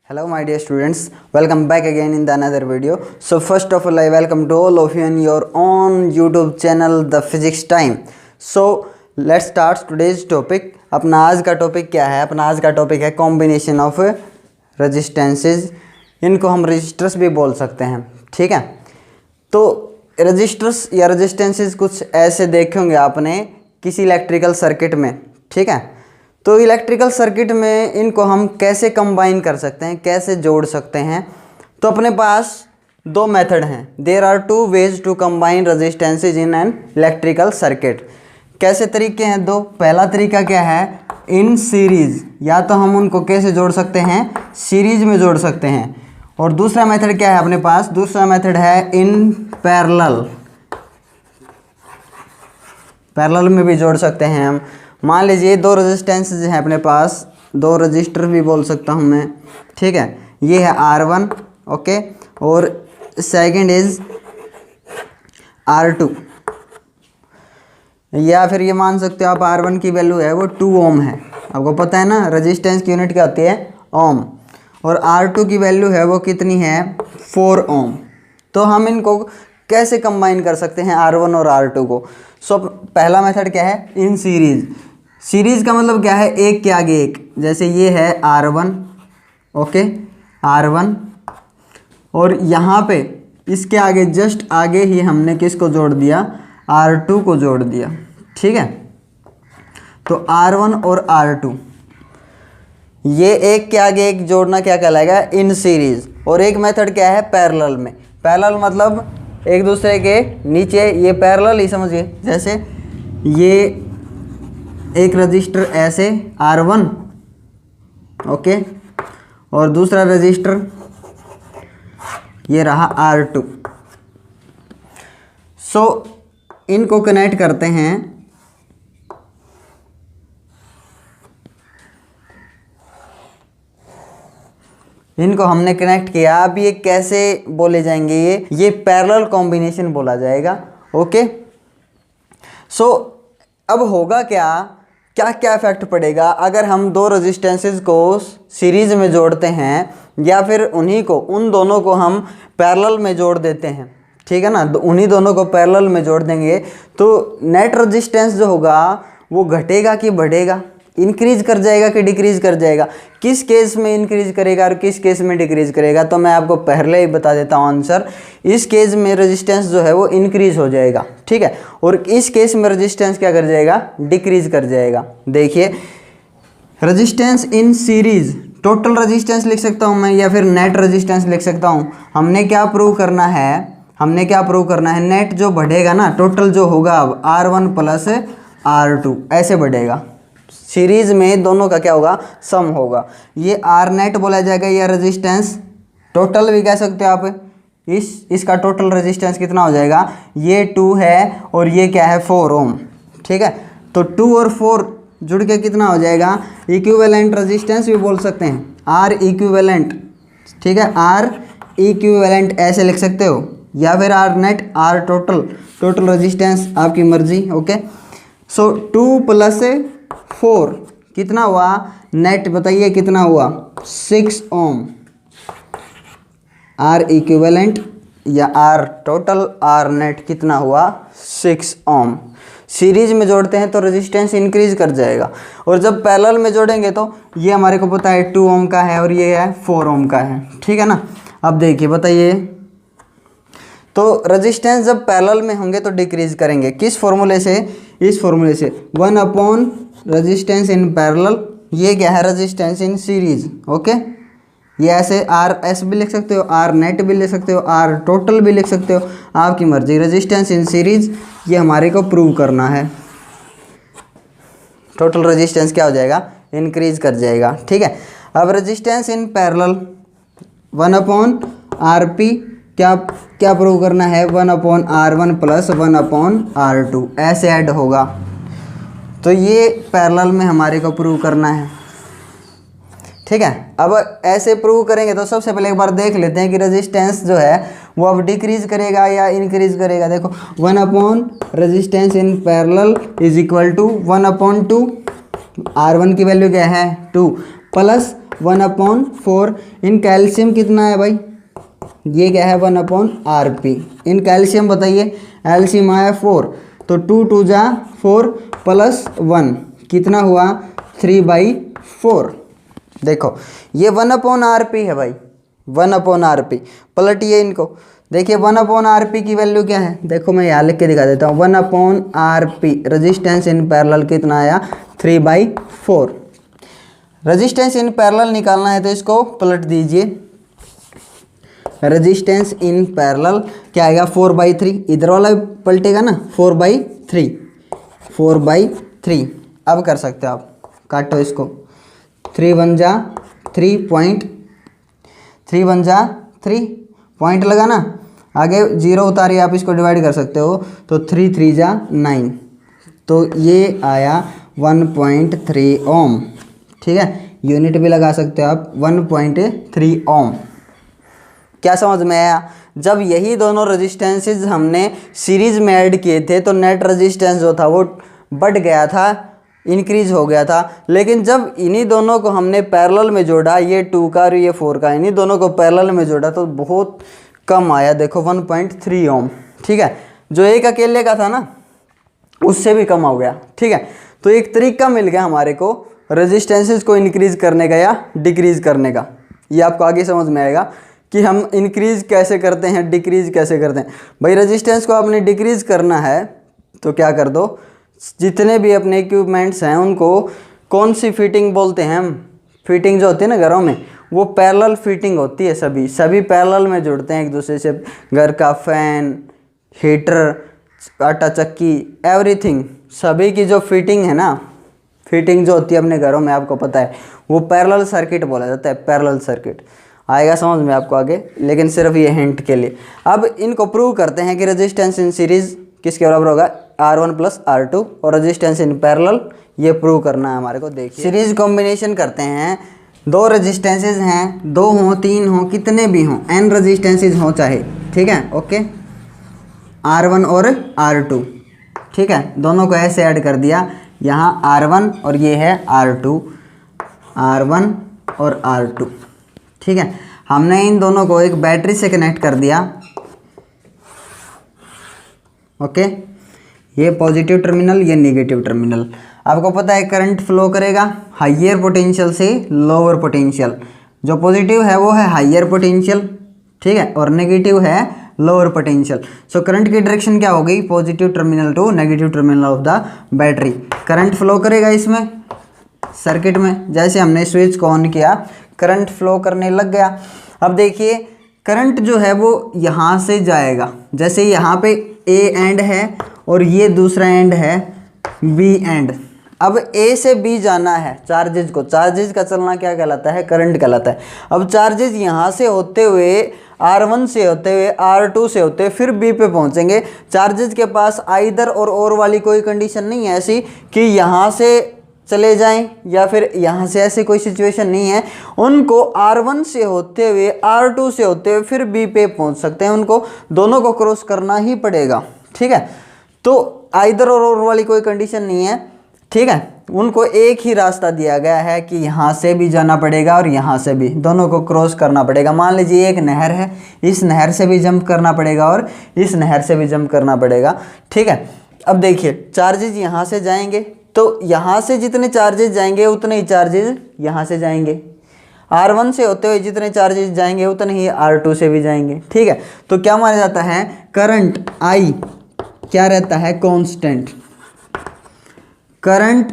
Hello my dear students, welcome back again in the another video. So first of all I welcome to all of you in your own YouTube channel The Physics Time. So let's start today's topic. अपना आज का topic क्या है? अपना आज का topic है combination of resistances. इनको हम रजिस्टर्स भी बोल सकते हैं, ठीक है। तो रजिस्टर्स या रेजिस्टेंसेस कुछ ऐसे देखे होंगे आपने किसी इलेक्ट्रिकल सर्किट में, ठीक है। तो इलेक्ट्रिकल सर्किट में इनको हम कैसे कंबाइन कर सकते हैं, कैसे जोड़ सकते हैं? तो अपने पास दो मेथड हैं। There are two ways to combine resistances in an electrical circuit. कैसे तरीके हैं दो? पहला तरीका क्या है? इन सीरीज, या तो हम उनको कैसे जोड़ सकते हैं? सीरीज में जोड़ सकते हैं। और दूसरा मेथड क्या है अपने पास? दूसरा मेथड है इन पैरेलल। पैरेलल में भी जोड़ सकते हैं हम। मान लीजिए दो रेजिस्टेंसेज हैं अपने पास, दो रजिस्टर भी बोल सकता हूँ मैं, ठीक है। ये है R1, ओके, और सेकंड इज R2, या फिर ये मान सकते हो आप R1 की वैल्यू है वो 2 ओम है। आपको पता है ना रेजिस्टेंस की यूनिट क्या होती है? ओम। और R2 की वैल्यू है वो कितनी है? 4 ओम। तो हम इनको कैसे कंबाइन कर सकते हैं R1 और R2 को? सो पहला मेथड क्या है? In series. सीरीज का मतलब क्या है? एक के आगे एक। जैसे ये है R1, ओके, R1, और यहाँ पे इसके आगे जस्ट आगे ही हमने किसको जोड़ दिया? R2 को जोड़ दिया, ठीक है। तो R1 और R2 ये एक के आगे एक जोड़ना क्या कहलाएगा? In series. और एक मेथड क्या है? पैरेलल में। पैरेलल मतलब एक दूसरे के नीचे, ये पैरेलल ही समझिए। जैसे ये एक रजिस्टर ऐसे R1, ओके, और दूसरा रजिस्टर ये रहा R2। सो इनको कनेक्ट करते हैं। इनको हमने कनेक्ट किया। अब ये कैसे बोले जाएंगे? ये पैरेलल कॉम्बिनेशन बोला जाएगा, ओके। सो अब होगा क्या क्या क्या इफेक्ट पड़ेगा अगर हम दो रेजिस्टेंसेस को सीरीज में जोड़ते हैं, या फिर उन्हीं को, उन दोनों को हम पैरेलल में जोड़ देते हैं, ठीक है ना। उन्हीं दोनों को पैरेलल में जोड़ देंगे तो नेट रेजिस्टेंस जो होगा वो घटेगा कि बढ़ेगा? इंक्रीज कर जाएगा कि डिक्रीज कर जाएगा? किस केस में इंक्रीज करेगा और किस केस में डिक्रीज करेगा? तो मैं आपको पहले ही बता देता हूँ आंसर। इस केस में रेजिस्टेंस जो है वो इंक्रीज हो जाएगा, ठीक है। और इस केस में रेजिस्टेंस क्या कर जाएगा? डिक्रीज कर जाएगा। देखिए resistance in series, total resistance लिख सकता हूँ मैं, या फिर नेट रेजिस्टेंस लिख सकता हूँ। हमने क्या प्रूव करना है? हमने क्या प्रूव करना है? नेट जो बढ़ेगा ना, टोटल जो होगा अब R1 प्लस R2 ऐसे बढ़ेगा। सीरीज में दोनों का क्या होगा? सम होगा। ये R नेट बोला जाएगा, या रेजिस्टेंस टोटल भी कह सकते हो आप। इसका टोटल रेजिस्टेंस कितना हो जाएगा? ये 2 है और ये क्या है? 4 ओम, ठीक है। तो 2 और 4 जुड़ के कितना हो जाएगा? इक्विवेलेंट रेजिस्टेंस भी बोल सकते हैं, R इक्विवेलेंट, ठीक है। R इक्विवेलेंट ऐसे लिख सकते हो, या फिर R net, R total, total resistance आपकी मर्जी, ओके। सो 2 प्लस 4 कितना हुआ? नेट बताइए कितना हुआ? 6 ओम। R इक्विवेलेंट या R टोटल, R नेट कितना हुआ? 6 ओम। सीरीज में जोड़ते हैं तो रेजिस्टेंस इंक्रीज कर जाएगा, और जब पैरेलल में जोड़ेंगे तो ये हमारे को पता है 2 ओम का है और ये है 4 ओम का है, ठीक है ना। अब देखिए बताइए, तो रेजिस्टेंस जब पैरेलल में होंगे तो डिक्रीज करेंगे। किस फॉर्मूले से? इस फॉर्मूले से, 1 अपॉन रेजिस्टेंस इन पैरेलल। ये क्या है? Resistance in series, okay. ये ऐसे RS भी लिख सकते हो, R नेट भी लिख सकते हो, R टोटल भी लिख सकते हो, आपकी मर्जी। रेजिस्टेंस इन सीरीज ये हमारे को प्रूव करना है। टोटल रेजिस्टेंस क्या हो जाएगा? इंक्रीज कर जाएगा, ठीक है। अब resistance in parallel 1 upon RP क्या क्या प्रूव करना है? 1 upon R1 plus 1 upon R2 ऐसे ऐड होगा। तो ये पैरेलल में हमारे को प्रूव करना है, ठीक है। अब ऐसे प्रूव करेंगे तो सबसे पहले एक बार देख लेते हैं कि रेजिस्टेंस जो है वो अब डिक्रीज करेगा या इंक्रीज करेगा। देखो 1 upon resistance in parallel is equal to 1 upon 2। R1 की वैल्यू क्या है? 2 प्लस 1/4। इन कैल्शियम कितना है भाई, ये क्या है 1/RP। इन कैल्शियम बताइए, एल्शियम आया 4, तो 2 2 जा 4 प्लस 1 कितना हुआ 3/4। देखो ये 1/RP है भाई, 1/RP। पलटिए इनको, देखिए 1/RP की वैल्यू क्या है, देखो मैं यहाँ लिख के दिखा देता हूँ। 1/RP रेजिस्टेंस इन पैरेलल कितना आया 3/4। रेजिस्टेंस इन पैरेलल निकालना है तो इसको पलट दीजिए। रेजिस्टेंस इन पैरेलल क्या आएगा 4/3, इधर वाला भी पलटेगा ना 4/3, 4/3। अब कर सकते हो आप, काटो इसको, 3 1 जा 3 पॉइंट, 3 1 जा 3 पॉइंट लगा ना, आगे 0 उतारिए, आप इसको डिवाइड कर सकते हो, तो 3 3 जा 9, तो ये आया 1.3 ओम। ठीक है, यूनिट भी लगा सकते हो आप, 1.3 ओम। क्या समझ में आया? जब यही दोनों रेजिस्टेंसेज हमने सीरीज में ऐड किए थे तो नेट रेजिस्टेंस जो था वो बढ़ गया था, इंक्रीज हो गया था। लेकिन जब इन्हीं दोनों को हमने पैरेलल में जोड़ा, ये 2 का और ये 4 का, इन्हीं दोनों को पैरेलल में जोड़ा तो बहुत कम आया, देखो 1.3 ओम। ठीक है, जो एक अकेले का था ना उससे भी कम हो गया। ठीक है, तो एक तरीका मिल गया हमारे को रेजिस्टेंसेज को इंक्रीज करने का या डिक्रीज करने का। ये आपको आगे समझ में आएगा कि हम इंक्रीज कैसे करते हैं, डिक्रीज कैसे करते हैं। भाई रेजिस्टेंस को आपने डिक्रीज करना है तो क्या कर दो, जितने भी अपने इक्विपमेंट्स हैं उनको कौन सी फिटिंग बोलते हैं हम, फिटिंग जो होती है ना घरों में, वो पैरेलल फिटिंग होती है। सभी पैरेलल में जुड़ते हैं एक दूसरे से। घर का फैन, हीटर, आटा चक्की, एवरीथिंग, सभी की जो फिटिंग है ना, फिटिंग जो होती है अपने घरों में, आपको पता है वो पैरेलल सर्किट बोला जाता है। पैरेलल सर्किट आएगा समझ में आपको आगे, लेकिन सिर्फ ये हिंट के लिए। अब इनको प्रूव करते हैं कि रेजिस्टेंस इन सीरीज किसके बराबर होगा, R1 + R2, और रेजिस्टेंस इन पैरेलल ये प्रूव करना है हमारे को। देखिए सीरीज कॉम्बिनेशन करते हैं, 2 रेजिस्टेंसेज हैं, 2 हों 3 हों कितने भी हों, n रेजिस्टेंसेज हों चाहे। ठीक है, ओके, R1 और R2। ठीक है, दोनों को ऐसे ऐड कर दिया, यहाँ R1 और ये है R2, R1 और R2। ठीक है, हमने इन दोनों को एक बैटरी से कनेक्ट कर दिया। ओके, ये पॉजिटिव टर्मिनल, ये नेगेटिव टर्मिनल। आपको पता है करंट फ्लो करेगा हाइयर पोटेंशियल से लोअर पोटेंशियल। जो पॉजिटिव है वो है हाइयर पोटेंशियल, ठीक है, और नेगेटिव है लोअर पोटेंशियल। सो करंट की डायरेक्शन क्या होगी, positive terminal to negative terminal of the battery. Current flow करेगा इसमें सर्किट में, जैसे हमने स्विच को ऑन किया करंट फ्लो करने लग गया। अब देखिए करंट जो है वो यहाँ से जाएगा, जैसे यहाँ पे ए एंड है और ये दूसरा एंड है बी एंड। अब ए से बी जाना है चार्जेज को, चार्जेज का चलना क्या कहलाता है, करंट कहलाता है। अब चार्जेज यहाँ से होते हुए R1 से होते हुए R2 से होते हुए फिर B पे पहुँचेंगे। चार्जेज के पास आइदर और वाली कोई कंडीशन नहीं है ऐसी कि यहाँ से चले जाएं या फिर यहाँ से, ऐसी कोई सिचुएशन नहीं है। उनको R1 से होते हुए R2 से होते हुए फिर B पे पहुँच सकते हैं, उनको दोनों को क्रॉस करना ही पड़ेगा। ठीक है, तो आइदर और वाली कोई कंडीशन नहीं है। ठीक है, उनको एक ही रास्ता दिया गया है कि यहाँ से भी जाना पड़ेगा और यहाँ से भी, दोनों को क्रॉस करना पड़ेगा। मान लीजिए एक नहर है, इस नहर से भी जंप करना पड़ेगा और इस नहर से भी जंप करना पड़ेगा। ठीक है, अब देखिए चार्जेज यहाँ से जाएंगे तो यहाँ से जितने चार्जेज जाएंगे उतने ही चार्जेज यहाँ से जाएंगे। R1 से होते हुए जितने चार्जेज जाएंगे उतने ही R2 से भी जाएंगे। ठीक है, तो क्या माना जाता है, करंट I क्या रहता है, कांस्टेंट। करंट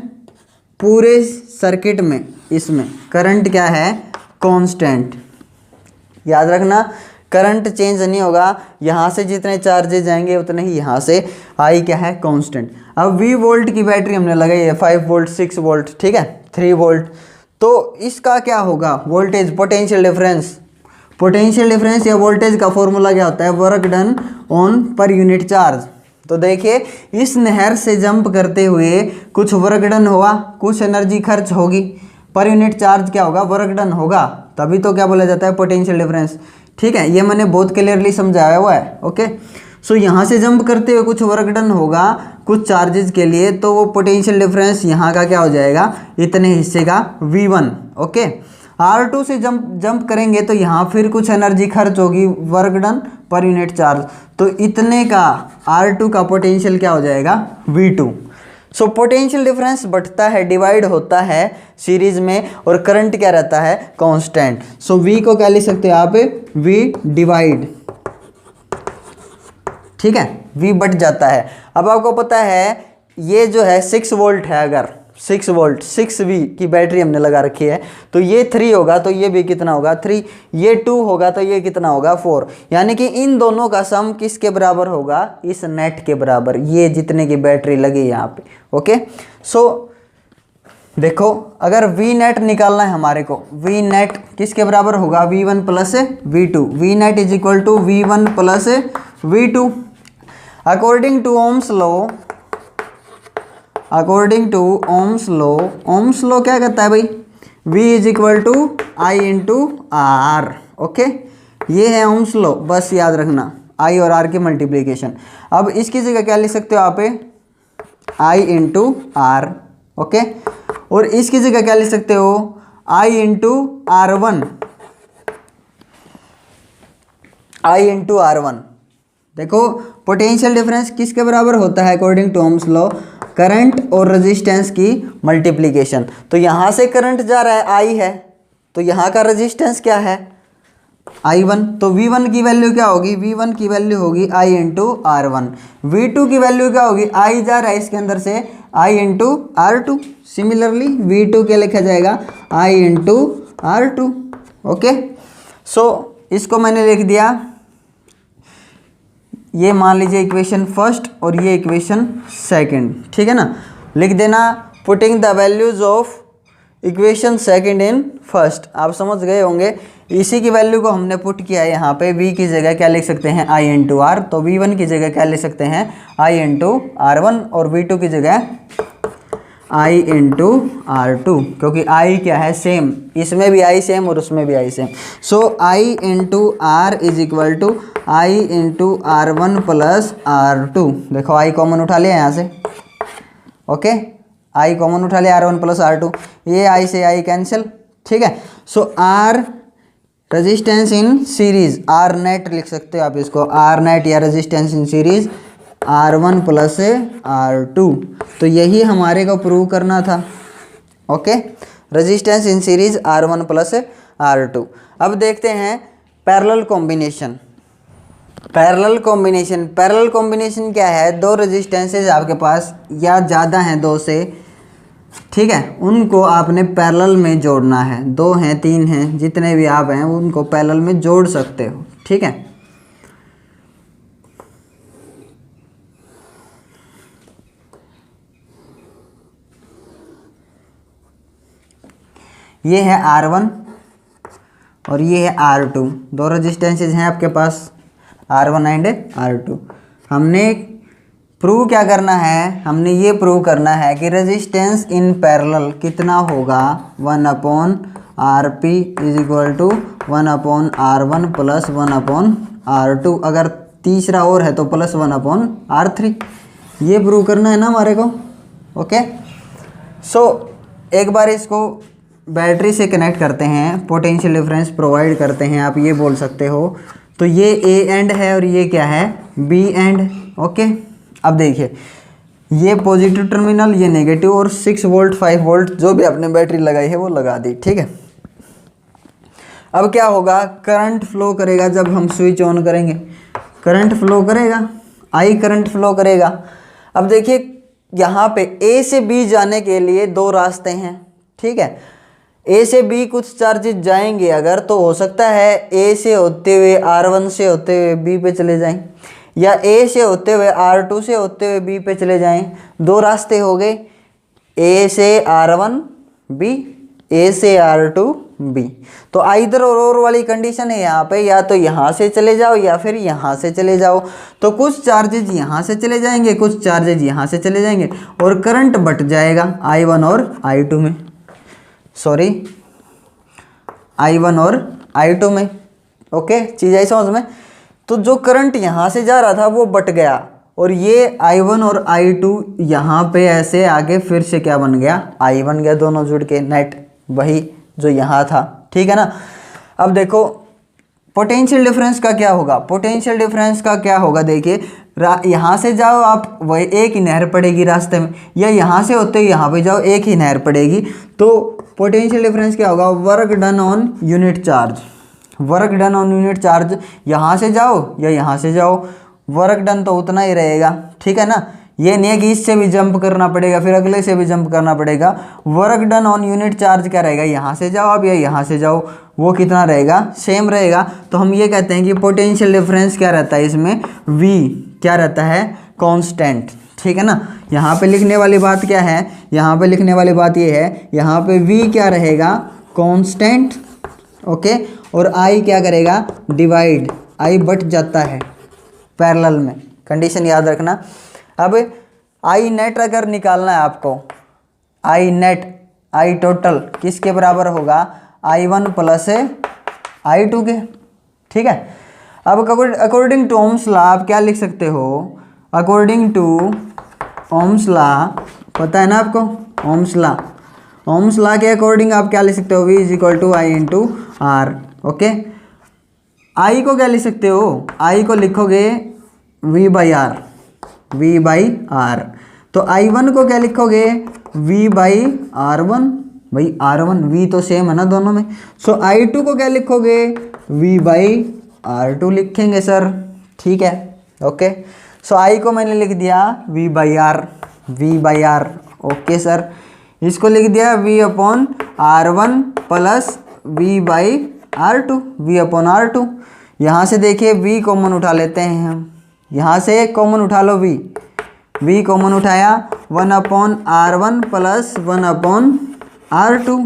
पूरे सर्किट में, इसमें करंट क्या है, कांस्टेंट। याद रखना करंट चेंज नहीं होगा, यहाँ से जितने चार्जेज जाएंगे उतने ही यहाँ से। I क्या है, कांस्टेंट। अब 20 वोल्ट की बैटरी हमने लगाई है, 5 वोल्ट 6 वोल्ट, ठीक है, 3 वोल्ट। तो इसका क्या होगा, voltage potential difference. Potential difference या वोल्टेज का फॉर्मूला क्या होता है, work done on per unit charge. तो देखिए इस नहर से जंप करते हुए कुछ वर्क डन हुआ, कुछ एनर्जी खर्च होगी, पर यूनिट चार्ज क्या होगा, वर्क डन होगा, तभी तो क्या बोला जाता है, पोटेंशियल डिफरेंस। ठीक है, ये मैंने बहुत क्लियरली समझाया हुआ है। ओके, सो यहाँ से जंप करते हुए कुछ वर्क डन होगा कुछ चार्जेस के लिए, तो वो पोटेंशियल डिफरेंस यहाँ का क्या हो जाएगा, इतने हिस्से का V1। ओके, R2 से जंप करेंगे तो यहाँ फिर कुछ एनर्जी खर्च होगी work done per unit charge, तो इतने का R2 का पोटेंशियल क्या हो जाएगा, V2। सो पोटेंशियल डिफरेंस बढ़ता है, डिवाइड होता है सीरीज में, और करंट क्या रहता है, कांस्टेंट। सो V को क्या लिख सकते हैं आप, V डिवाइड, ठीक है, V बढ़ जाता है। अब आपको पता है ये जो है 6 वोल्ट है, अगर 6 वोल्ट 6V की बैटरी हमने लगा रखी है, तो ये 3 होगा तो ये भी कितना होगा 3, ये 2 होगा तो ये कितना होगा 4, यानी कि इन दोनों का सम किसके बराबर होगा, इस नेट के बराबर, ये जितने की बैटरी लगी यहाँ पे। ओके, सो देखो अगर V नेट निकालना है हमारे को, V नेट किसके बराबर होगा, V1 plus V2, V net is equal to V1 plus V2। According to Ohm's law, according to Ohm's law, Ohm's law क्या कहता है भाई, V is equal to I into R. Okay, ये है Ohm's law, बस याद रखना, I और R की मल्टीप्लीकेशन। अब इसकी जगह क्या लिख सकते हो आप, I इंटू आर। ओके, और इसकी जगह क्या लिख सकते हो, I into R1, I into R1। देखो पोटेंशियल डिफरेंस किसके बराबर होता है according to Ohm's law, current और रेजिस्टेंस की मल्टीप्लिकेशन। तो यहाँ से करंट जा रहा है I है, तो यहाँ का रेजिस्टेंस क्या है I1, तो V1 की वैल्यू क्या होगी, V1 की वैल्यू होगी I इंटू R1। V2 की वैल्यू क्या होगी, I जा रहा है इसके अंदर से I into R2। Similarly V2 क्या लिखा जाएगा, I इंटू R2। ओके, सो इसको मैंने लिख दिया, ये मान लीजिए इक्वेशन फर्स्ट और ये इक्वेशन सेकंड, ठीक है ना, लिख देना putting the values of equation second in first. आप समझ गए होंगे, इसी की वैल्यू को हमने पुट किया है यहाँ पे, V की जगह क्या लिख सकते हैं, I इंटू आर, तो V1 की जगह क्या लिख सकते हैं, I इंटू R1, और V2 की जगह I इंटू R2, क्योंकि I क्या है सेम, इसमें भी I सेम और उसमें भी I same. So I into R is equal to I into R1 plus R2। देखो I कॉमन उठा लिया यहाँ से, ओके, I कॉमन उठा लिया, R1 प्लस R2, ये I से I कैंसिल, ठीक है। सो R resistance in series, R net लिख सकते हो आप इसको, R नेट या resistance in series R1 plus R2। तो यही हमारे को प्रूव करना था। Okay, resistance in series R1 plus R2। अब देखते हैं parallel combination. Parallel combination, parallel combination क्या है, दो रेजिस्टेंसेज आपके पास या ज़्यादा हैं, दो से, ठीक है, उनको आपने पैरेलल में जोड़ना है, 2 हैं 3 हैं, जितने भी आप हैं उनको पैरेलल में जोड़ सकते हो, ठीक है। ये है R1 और ये है R2, दो रेजिस्टेंसेज हैं आपके पास R1 एंड R2। हमने प्रूव क्या करना है, हमने ये प्रूव करना है कि रेजिस्टेंस इन पैरेलल कितना होगा, 1/RP is equal to 1/R1 plus 1/R2, अगर तीसरा और है तो प्लस 1/R3। ये प्रूव करना है ना हमारे को। ओके, सो एक बार इसको बैटरी से कनेक्ट करते हैं, पोटेंशियल डिफरेंस प्रोवाइड करते हैं, आप ये बोल सकते हो। तो ये ए एंड है और ये क्या है, बी एंड। ओके, अब देखिए ये पॉजिटिव टर्मिनल, ये नेगेटिव, और 6 वोल्ट 5 वोल्ट जो भी आपने बैटरी लगाई है वो लगा दी, ठीक है। अब क्या होगा, करंट फ्लो करेगा, जब हम स्विच ऑन करेंगे करंट फ्लो करेगा, आई करंट फ्लो करेगा। अब देखिए यहाँ पे ए से बी जाने के लिए 2 रास्ते हैं, ठीक है। ए से बी कुछ चार्जेस जाएंगे अगर, तो हो सकता है ए से होते हुए R1 से होते हुए बी पे चले जाएं, या ए से होते हुए R2 से होते हुए बी पे चले जाएं। 2 रास्ते हो गए, ए से R1 बी, ए से R2 बी। तो आइदर और वाली कंडीशन है यहाँ पे, या तो यहाँ से चले जाओ या फिर यहाँ से चले जाओ। तो कुछ चार्जेज यहाँ से चले जाएंगे, कुछ चार्जेज यहाँ से चले जाएंगे, और करंट बट जाएगा I1 और I2 में, सॉरी I1 और I2 में। ओके, चीज़ आई समझ में। तो जो करंट यहाँ से जा रहा था वो बट गया और ये I1 और I2 यहाँ पे ऐसे आगे फिर से क्या बन गया, I बन गया, दोनों जुड़ के नेट वही जो यहाँ था, ठीक है ना। अब देखो पोटेंशियल डिफरेंस का क्या होगा, पोटेंशियल डिफरेंस का क्या होगा, देखिए यहाँ से जाओ आप वही एक ही नहर पड़ेगी रास्ते में, या यहाँ से होते ही यहाँ पे जाओ एक ही नहर पड़ेगी, तो पोटेंशियल डिफरेंस क्या होगा, work done on unit charge, work done on unit charge, यहाँ से जाओ या यहाँ से जाओ वर्क डन तो उतना ही रहेगा, ठीक है ना। ये नहीं है कि इससे भी जंप करना पड़ेगा फिर अगले से भी जंप करना पड़ेगा, work done on unit charge क्या रहेगा, यहाँ से जाओ आप या यहाँ से जाओ वो कितना रहेगा, सेम रहेगा। तो हम ये कहते हैं कि पोटेंशियल डिफरेंस क्या रहता है इसमें, V क्या रहता है, कांस्टेंट, ठीक है ना। यहाँ पे लिखने वाली बात क्या है, यहाँ पे लिखने वाली बात ये है, यहाँ पे V क्या रहेगा, कांस्टेंट, ओके, और I क्या करेगा, डिवाइड, I बट जाता है पैरेलल में, कंडीशन याद रखना। अब आई नेट अगर निकालना है आपको, आई नेट, आई टोटल किसके बराबर होगा, I1 प्लस I2 के, ठीक है। अब अकॉर्डिंग टू ओम्स लॉ आप क्या लिख सकते हो, अकॉर्डिंग टू ओम्स लॉ, पता है ना आपको ओम्स लॉ, ओम्स लॉ के अकॉर्डिंग आप क्या लिख सकते हो, V is equal to I into R, okay. I को क्या लिख सकते हो, I को लिखोगे V by R, V by R, तो I1 को क्या लिखोगे, V बाई R1, भाई R1 V तो सेम है ना दोनों में, सो I2 को क्या लिखोगे, V बाई R2 लिखेंगे सर, ठीक है, ओके। सो I को मैंने लिख दिया V by R, V by R, okay sir. इसको लिख दिया V upon R1 plus V by R2, V upon R2। यहाँ से देखिए V कॉमन उठा लेते हैं हम, यहाँ से कॉमन उठा लो V कॉमन उठाया, 1 upon R1 plus 1 upon R2,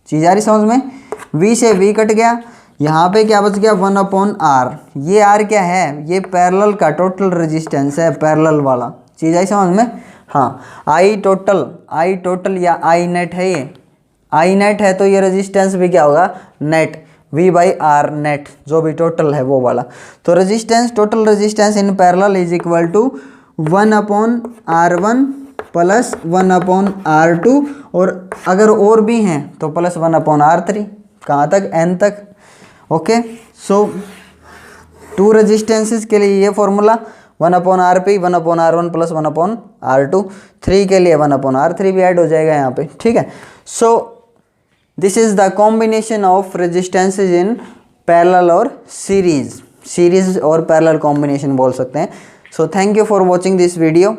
चीज़ आ रही समझ में, V से V कट गया, यहाँ पे क्या बच गया, 1 अपॉन R, ये R क्या है, ये पैरेलल का टोटल रेजिस्टेंस है, पैरेलल वाला, चीज़ आई समझ में। हाँ, I टोटल या I नेट है, ये I नेट है तो ये रेजिस्टेंस भी क्या होगा, net, V by R net, जो भी टोटल है वो वाला। तो resistance, total resistance in parallel is equal to 1 upon R1 plus 1 upon R2, और अगर और भी हैं तो प्लस 1 अपॉन R3, कहाँ तक, N तक, ओके। सो टू रेजिस्टेंसेस के लिए ये formula 1 upon RP, 1 upon R1 plus 1 upon R2, 3 के लिए 1 अपॉन R3 भी ऐड हो जाएगा यहाँ पे, ठीक है। So this is the combination of resistances in parallel और सीरीज और पैरेलल कॉम्बिनेशन बोल सकते हैं। So thank you for watching this video.